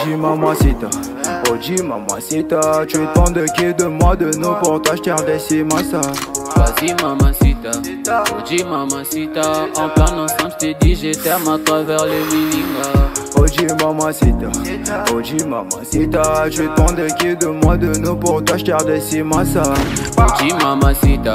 Oji mamacita, Oji mamacita. Tu demandes de qui, de moi, de nous. Pour toi j'tire des cimasa. Vas-y mamacita, Oji mamacita. En plan ensemble j't'ai dit je t'aime à travers les milingas. Oji mamacita, Oji mamacita. Tu demandes de qui, de moi, de nous. Pour toi j'tire des cimasa. Oji mamacita,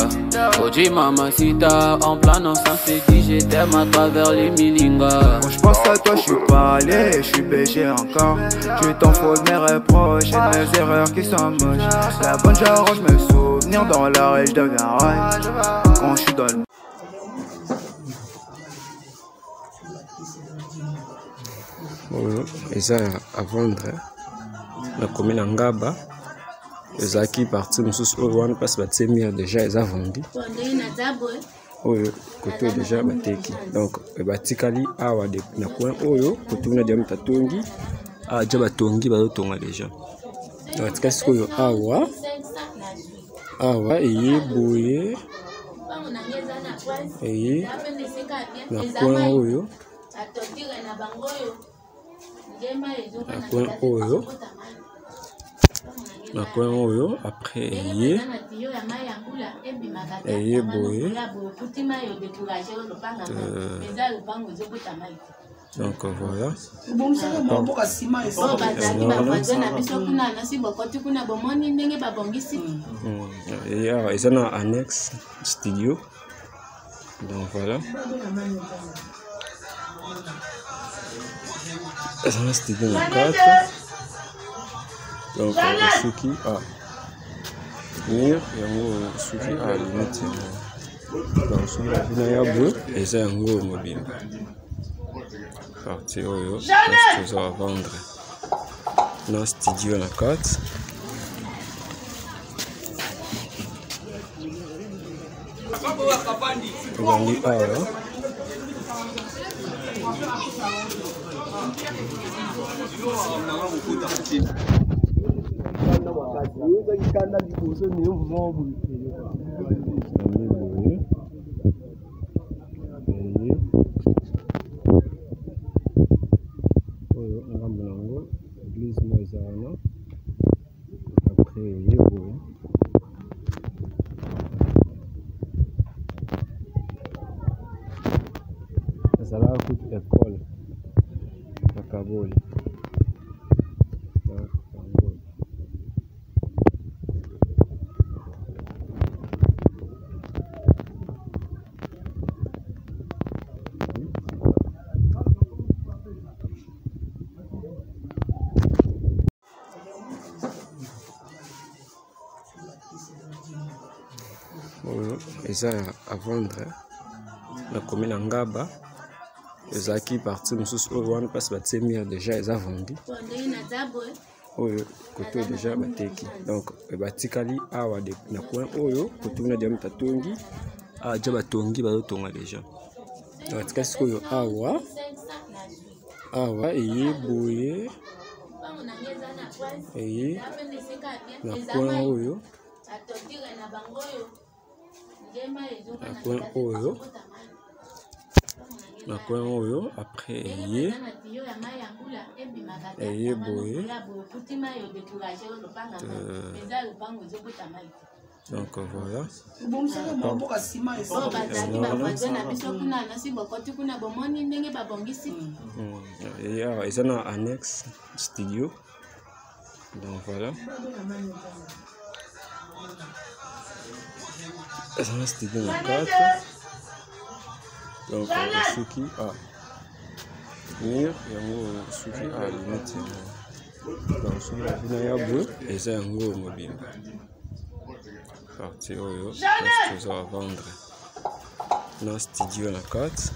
Oji mamacita. En plan ensemble j't'ai dit je t'aime à travers les milingas. Quand j'pense à toi j'suis pas allé, j'suis BG encore. Tu t'en fous de mes reproches et de mes erreurs qui sont moches. La bonne j'arrange mes souvenirs dans la rue, j'deviens rage quand j'suis dans le... Eza à vendre na commune ya Ngaba. Ezaki parti mosusu oyo wana place batie mire déjà eza vendu. Oyo koto déjà bateki. Donc batikali awa na coin oyo koto na dia mutatongi. Ah déjà batongi bazotonga déjà. Donc batikali sikoyo awa. Awa eye boye. Eye na coin oyo. Na coin oyo après eye boye. Donc voilà. Et ça na annexe studio. Donc voilà. Ça na studio na 4. Donc suki mur yango suki limite donc son la bina ya bleu et ça yango mobile parti oyo ça va vendre na studio na 4. Bandi awa école à Kabul. Et ça à vendre la commune en Ngaba. Ezaki parti mosusu oyo wana place batie mire déjà eza vendu. Oyo koto déjà bateki. Donc batikali awa na coin oyo koto na dia mutatongi. Ah déjà batongi bazotonga déjà. Donc batikali sikoyo awa. Awa eye boye. Eye na coin oyo. Na coin oyo. Na coin oyo après eye boye. Donc voilà. Et ça na annexe studio. Donc voilà. Ça na studio na 4. Donc suki mur yango suki limite donc son la bina ya bleu et ça yango mobile parti oyo ça va vendre na studio na 4.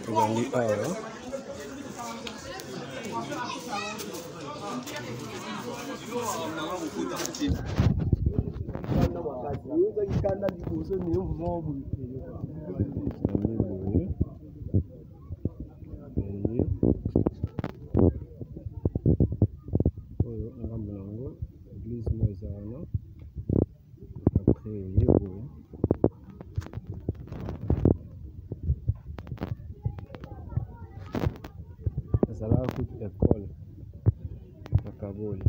Bandi awa ezalaka kutu ekole ya Kaboli.